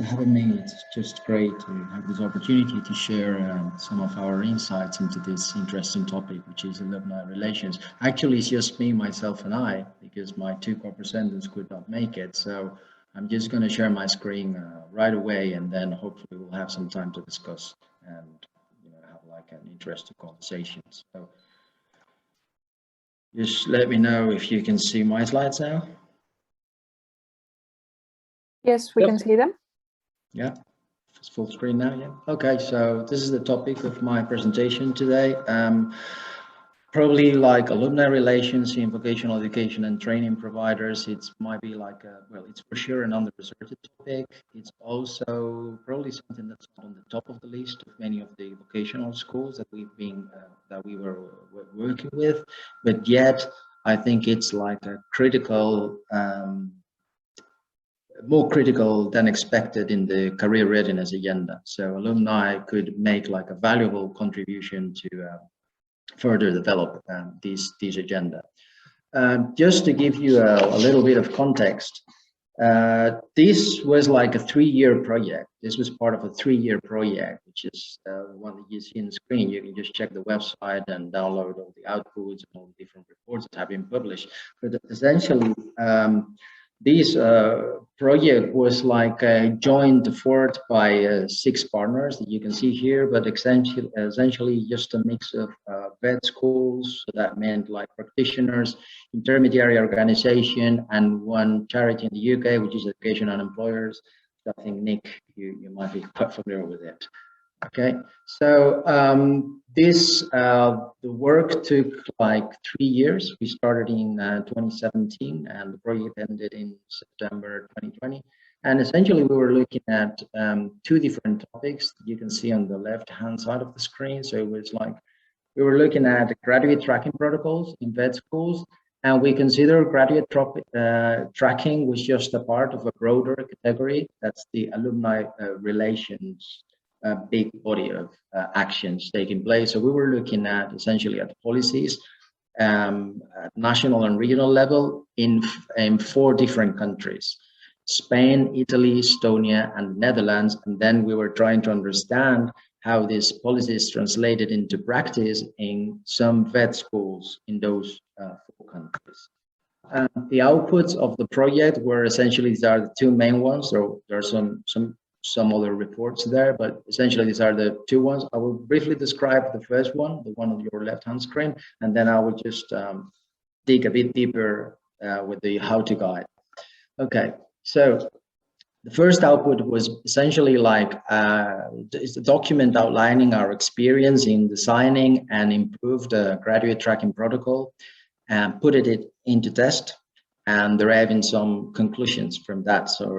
having me. It's just great to have this opportunity to share some of our insights into this interesting topic, which is alumni relations. Actually, it's just me, myself, and I, because my two co-presenters could not make it. So I'm just going to share my screen right away, and then hopefully we'll have some time to discuss and have like an interesting conversation. So just let me know if you can see my slides now. Yes, we can see them. Yeah, it's full screen now. Yeah. Okay, so this is the topic of my presentation today. Probably like alumni relations in vocational education and training providers. It might be like well, it's for sure an underresearched topic. It's also probably something that's not on the top of the list of many of the vocational schools that we were working with, but yet I think it's like a critical. More critical than expected in the career readiness agenda. So alumni could make like a valuable contribution to further develop this agenda. Just to give you a little bit of context, this was like a 3-year project. This was part of a 3-year project, which is the one that you see on the screen. You can just check the website and download all the outputs and all the different reports that have been published. But essentially, this project was like a joint effort by 6 partners that you can see here, but essentially just a mix of vet schools. So that meant like practitioners, intermediary organization, and one charity in the UK, which is Education and Employers. I think, Nick, you might be quite familiar with it. Okay, so the work took like 3 years. We started in 2017 and the project ended in September 2020. And essentially we were looking at 2 different topics that you can see on the left hand side of the screen. So it was like we were looking at graduate tracking protocols in vet schools, and we consider graduate tracking was just a part of a broader category. That's the alumni relations big body of actions taking place. So we were looking at essentially at policies at national and regional level in 4 different countries: Spain, Italy, Estonia, and Netherlands. And then we were trying to understand how these policies translated into practice in some vet schools in those 4 countries. The outputs of the project were essentially, these are the 2 main ones. So there are some other reports there, but essentially these are the 2 ones. I will briefly describe the first one, the one on your left-hand screen, and then I will just dig a bit deeper with the how-to guide. Okay, so the first output was essentially like it's a document outlining our experience in designing and improved graduate tracking protocol and put it into test and deriving some conclusions from that. So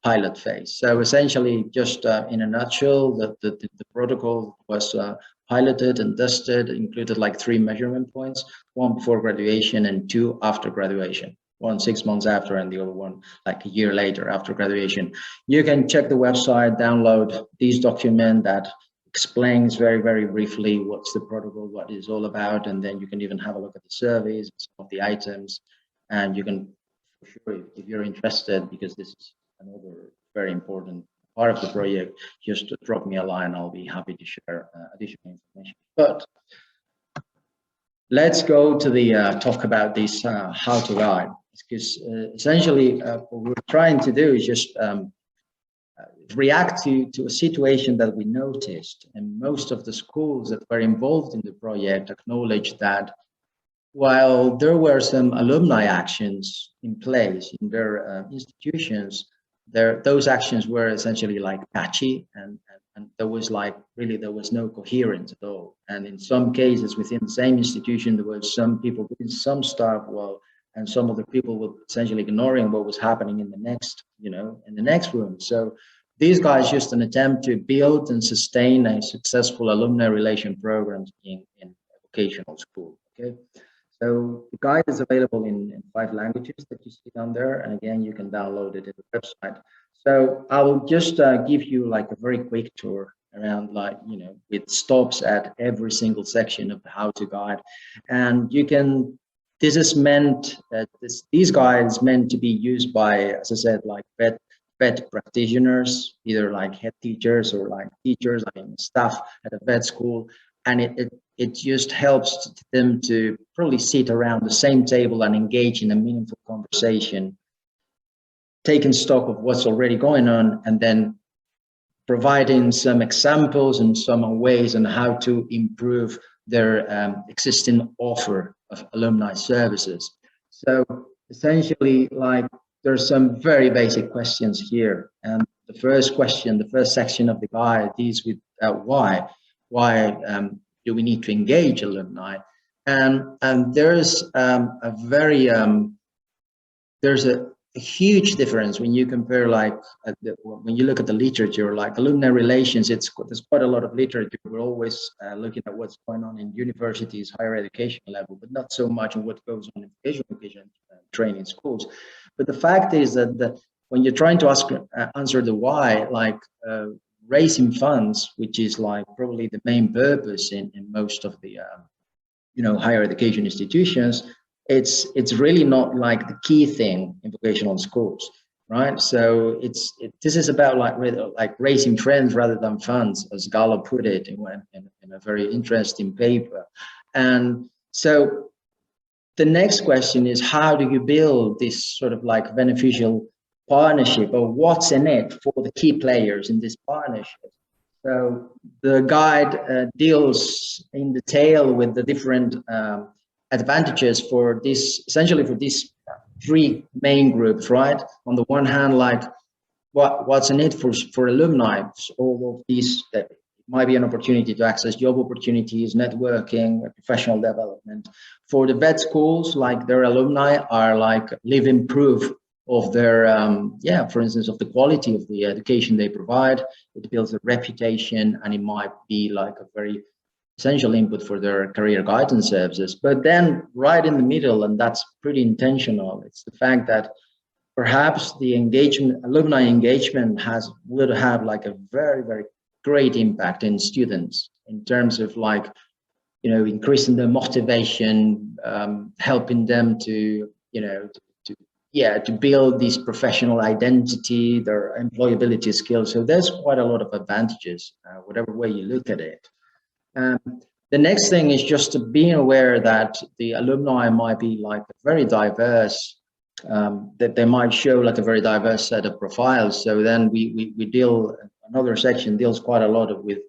pilot phase. So essentially, just in a nutshell, the protocol was piloted and tested, included like 3 measurement points: 1 before graduation and 2 after graduation. 1 6 months after, and the other one like a year later after graduation. You can check the website, download this document that explains very, very briefly what's the protocol, what it's all about, and then you can even have a look at the surveys, some of the items, and you can, for sure, if you're interested, because this is another very important part of the project, just drop me a line. I'll be happy to share additional information. But let's go to the talk about this how-to guide, because essentially what we're trying to do is just react to a situation that we noticed, and most of the schools that were involved in the project acknowledged that while there were some alumni actions in place in their institutions, those actions were essentially like patchy, and there was like really there was no coherence at all. And in some cases within the same institution, there were some people doing some stuff well, and some other people were essentially ignoring what was happening in the next, in the next room. So these guys just an attempt to build and sustain a successful alumni relation programs in a vocational school. Okay. So the guide is available in 5 languages that you see down there. And again, you can download it at the website. So I will just give you like a very quick tour around, like, with stops at every single section of the how-to guide. And you can, this is meant, these guides meant to be used by, as I said, like vet vet practitioners, either like head teachers or like teachers, I mean staff at a vet school, and it just helps them to probably sit around the same table and engage in a meaningful conversation, taking stock of what's already going on, and then providing some examples and some ways on how to improve their existing offer of alumni services. So essentially, like, there's some very basic questions here. And the first question, the first section of the guide deals with why do we need to engage alumni? And there's a very, there's a huge difference when you compare, like, when you look at the literature, like alumni relations, there's quite a lot of literature. We're always looking at what's going on in universities, higher education level, but not so much on what goes on in vocational training schools. But the fact is that when you're trying to answer the why, like raising funds, which is like probably the main purpose in most of the higher education institutions, it's really not like the key thing in vocational schools, right? So this is about like raising friends rather than funds, as Gallo put it in a very interesting paper. And so the next question is, how do you build this sort of like beneficial partnership, or what's in it for the key players in this partnership? So the guide deals in detail with the different advantages for this, essentially for these three main groups, right? On the one hand, like what's in it for alumni, all of these, that might be an opportunity to access job opportunities, networking, professional development. For the vet schools, like their alumni are like living proof of their, for instance, of the quality of the education they provide. It builds a reputation, and it might be like a very essential input for their career guidance services. But then right in the middle, and that's pretty intentional, it's the fact that perhaps the alumni engagement would have like a very, very great impact in students in terms of like, increasing their motivation, helping them to, to build this professional identity, their employability skills. So there's quite a lot of advantages, whatever way you look at it. The next thing is just to be aware that the alumni might be like very diverse, that they might show like a very diverse set of profiles. So then we deal, another section deals quite a lot with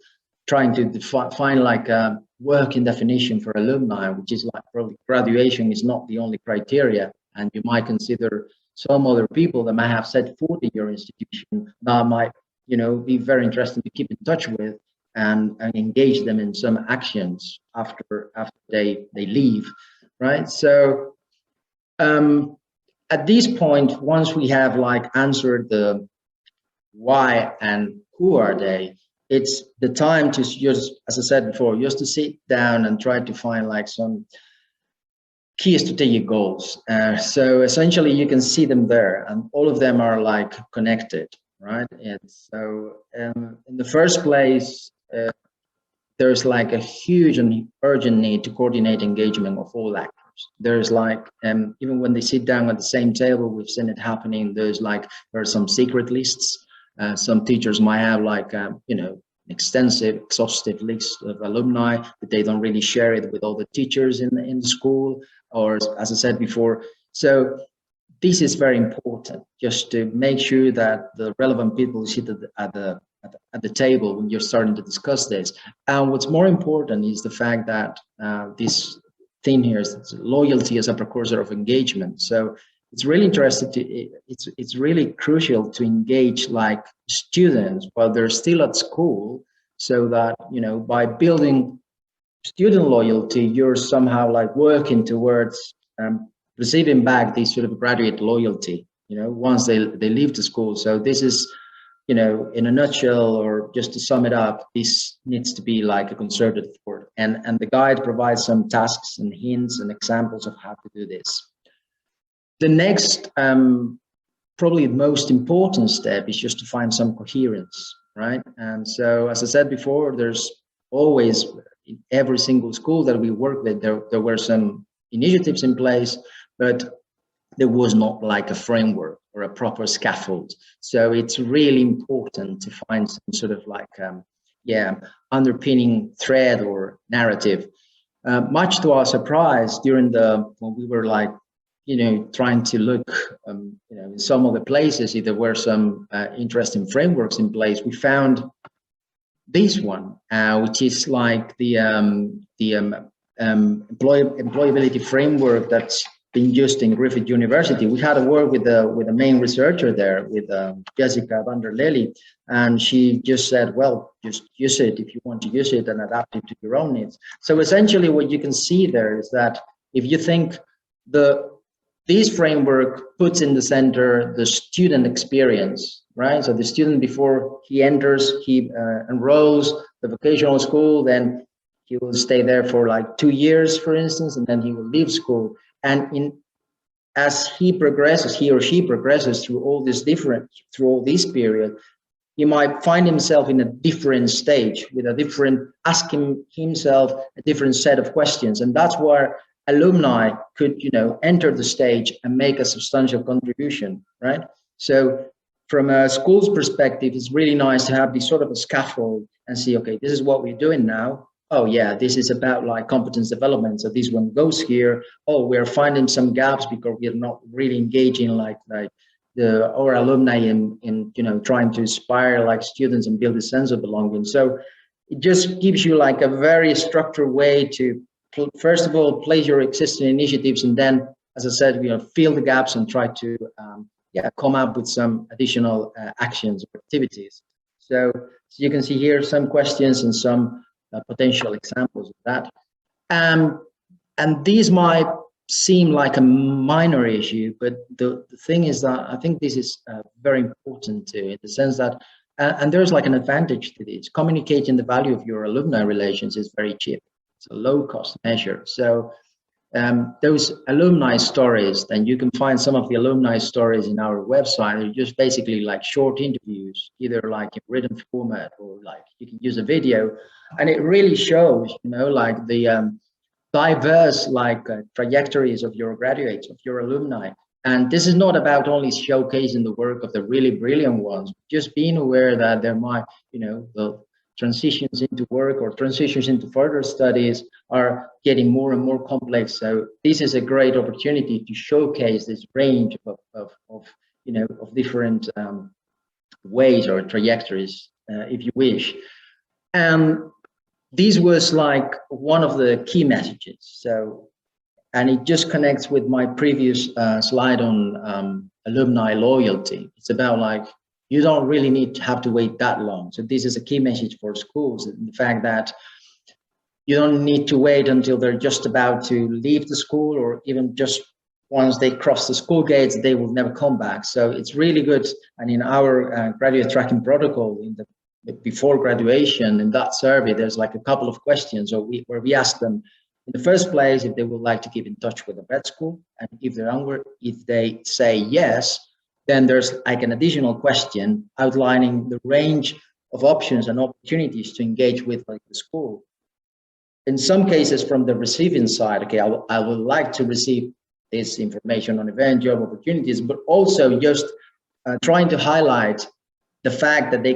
trying to find like a working definition for alumni, which is like probably graduation is not the only criteria, and you might consider some other people that might have set foot in your institution that might, be very interesting to keep in touch with and engage them in some actions after they leave, right? So at this point, once we have like answered the why and who are they, it's the time to just, as I said before, just to sit down and try to find like some key strategic goals. So essentially you can see them there, and all of them are like connected, right? And so in the first place, there's like a huge and urgent need to coordinate engagement of all actors. There's like, even when they sit down at the same table, we've seen it happening. There are some secret lists. Some teachers might have like, extensive, exhaustive list of alumni, but they don't really share it with all the teachers in the school, or as I said before. So this is very important, just to make sure that the relevant people sit at the table when you're starting to discuss this. And what's more important is the fact that this theme here is loyalty as a precursor of engagement. So it's really interesting it's really crucial to engage like students while they're still at school, so that, by building student loyalty, you're somehow like working towards receiving back this sort of graduate loyalty, once they leave the school. So this is, in a nutshell, or just to sum it up, this needs to be like a concerted effort. And the guide provides some tasks and hints and examples of how to do this. The next, probably most important step is just to find some coherence, right? And so, as I said before, there's always, in every single school that we work with, there were some initiatives in place, but there was not like a framework. or a proper scaffold. So it's really important to find some sort of like, underpinning thread or narrative. Much to our surprise, when we were like, trying to look, in some of the places, if there were some interesting frameworks in place, we found this one, which is like the employability framework that's been used in Griffith University. We had a word with the main researcher there, with Jessica van der Lely, and she just said, well, just use it if you want to use it and adapt it to your own needs. So essentially what you can see there is that if you think this framework puts in the center the student experience, right? So the student, before he enters, he enrolls the vocational school, then he will stay there for like 2 years, for instance, and then he will leave school. And as he or she progresses through all this period, he might find himself in a different stage with asking himself a different set of questions. And that's where alumni could, enter the stage and make a substantial contribution, right? So from a school's perspective, it's really nice to have this sort of a scaffold and see, okay, this is what we're doing now. Oh yeah, this is about like competence development. So this one goes here. Oh, we're finding some gaps because we're not really engaging like our alumni in trying to inspire like students and build a sense of belonging. So it just gives you like a very structured way to, first of all, place your existing initiatives, and then, as I said, fill the gaps and try to come up with some additional actions or activities. So you can see here some questions and some potential examples of that. And these might seem like a minor issue, but the thing is that I think this is very important too, in the sense that, and there's like an advantage to this. Communicating the value of your alumni relations is very cheap. It's a low cost measure. So those alumni stories, then you can find some of the alumni stories in our website. They're just basically like short interviews, either like in written format or like you can use a video. And it really shows, like the diverse trajectories of your graduates, of your alumni. And this is not about only showcasing the work of the really brilliant ones, just being aware that there might, the transitions into work or transitions into further studies are getting more and more complex. So this is a great opportunity to showcase this range of different ways or trajectories, if you wish. This was like one of the key messages. So, and it just connects with my previous slide on alumni loyalty. It's about like, you don't really need to have to wait that long. So this is a key message for schools, the fact that you don't need to wait until they're just about to leave the school, or even just once they cross the school gates, they will never come back. So it's really good. And in our graduate tracking protocol, before graduation, in that survey, there's like a couple of questions where we ask them in the first place if they would like to keep in touch with the vet school, and if they say yes, then there's like an additional question outlining the range of options and opportunities to engage with like the school. In some cases, from the receiving side, okay, I would like to receive this information on event job opportunities, but also just trying to highlight the fact that they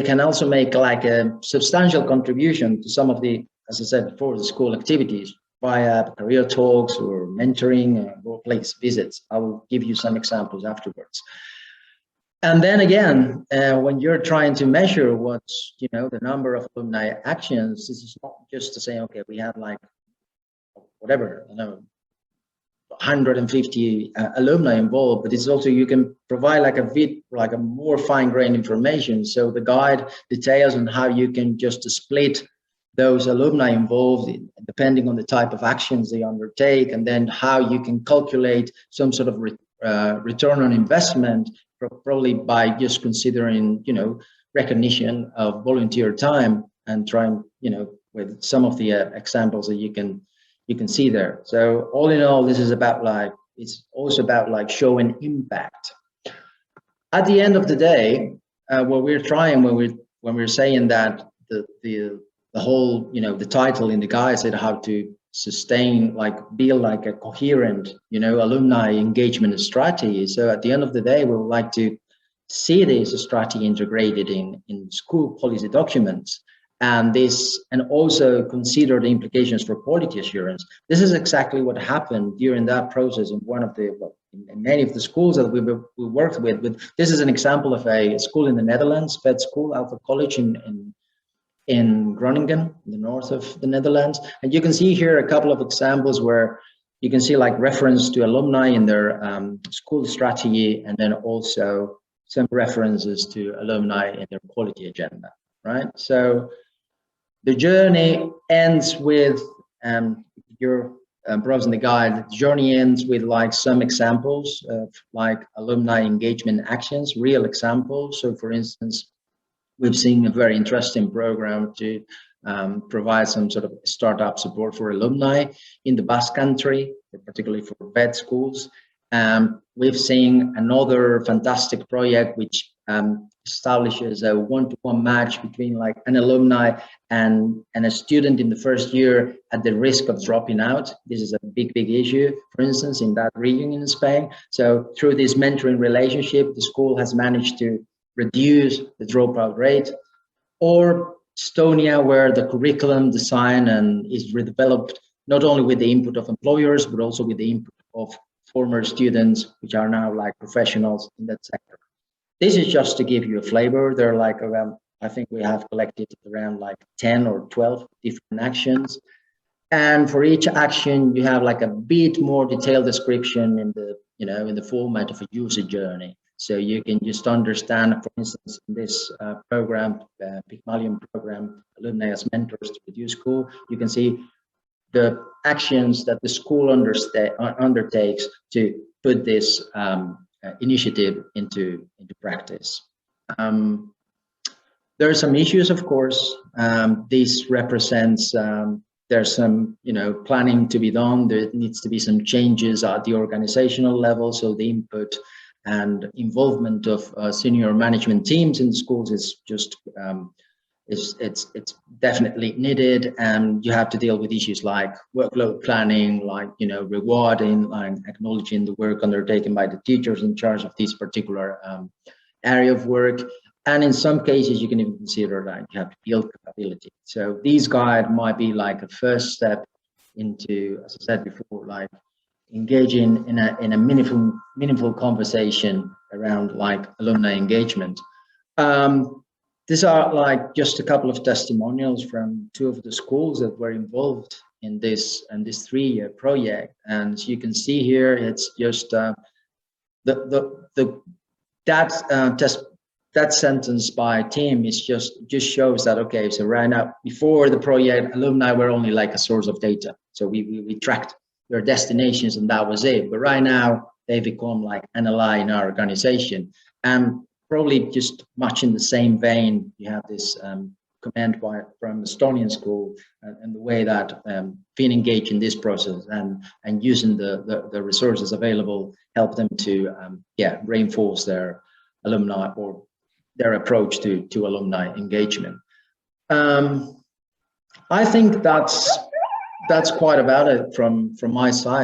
can also make like a substantial contribution to some of the, as I said before, the school activities via career talks or mentoring, workplace visits. I will give you some examples afterwards. And then again, when you're trying to measure what's, the number of alumni actions, this is not just to say, okay, we have like, whatever, 150 alumni involved, but it's also, you can provide like a more fine-grained information. So the guide details on how you can just split those alumni involved depending on the type of actions they undertake, and then how you can calculate some sort of return on investment, probably by just considering, recognition of volunteer time, and trying, with some of the examples that you can see there. So all in all, this is about like, it's also about like showing impact. At the end of the day, what we're trying when we're saying that the whole, the title in the guide said how to sustain, like build like a coherent, alumni engagement strategy. So at the end of the day, we would like to see this strategy integrated in school policy documents, and also consider the implications for quality assurance. This is exactly what happened during that process in in many of the schools that we worked with. This is an example of a school in the Netherlands, TVET School, Alfa College in Groningen, in the north of the Netherlands. And you can see here a couple of examples where you can see like reference to alumni in their school strategy, and then also some references to alumni in their quality agenda, right? So the journey ends with, your browsing the guide, the journey ends with like some examples of like alumni engagement actions, real examples. So for instance, we've seen a very interesting program to provide some sort of startup support for alumni in the Basque Country, particularly for TVET schools. We've seen another fantastic project which establishes a one-to-one match between like an alumni and a student in the first year at the risk of dropping out. This is a big issue, for instance, in that region in Spain. So through this mentoring relationship, the school has managed to reduce the dropout rate. Or Estonia, where the curriculum design is redeveloped not only with the input of employers, but also with the input of former students, which are now like professionals in that sector. This is just to give you a flavor. There are like around, I think we have collected around like 10 or 12 different actions. And for each action, you have like a bit more detailed description in the, in the format of a user journey. So you can just understand, for instance, in this program, Pygmalion program, alumni as mentors to reduce school, you can see the actions that the school undertakes to put this initiative into practice. There are some issues, of course. This represents there's some planning to be done. There needs to be some changes at the organizational level. So the input and involvement of senior management teams in schools is just it's definitely needed, and you have to deal with issues like workload planning, like rewarding, like acknowledging the work undertaken by the teachers in charge of this particular area of work. And in some cases, you can even consider that you have to build capability. So these guide might be like a first step into, as I said before, like engaging in a meaningful conversation around like alumni engagement. These are like just a couple of testimonials from two of the schools that were involved in this 3-year project. And as you can see here, it's just that sentence by Tim is just shows that, okay, so right now, before the project, alumni were only like a source of data. So we tracked their destinations and that was it. But right now they become like an ally in our organization. And probably just much in the same vein, you have this comment from Estonian school and the way that being engaged in this process and using the resources available help them to reinforce their alumni or their approach to alumni engagement. I think that's quite about it from my side.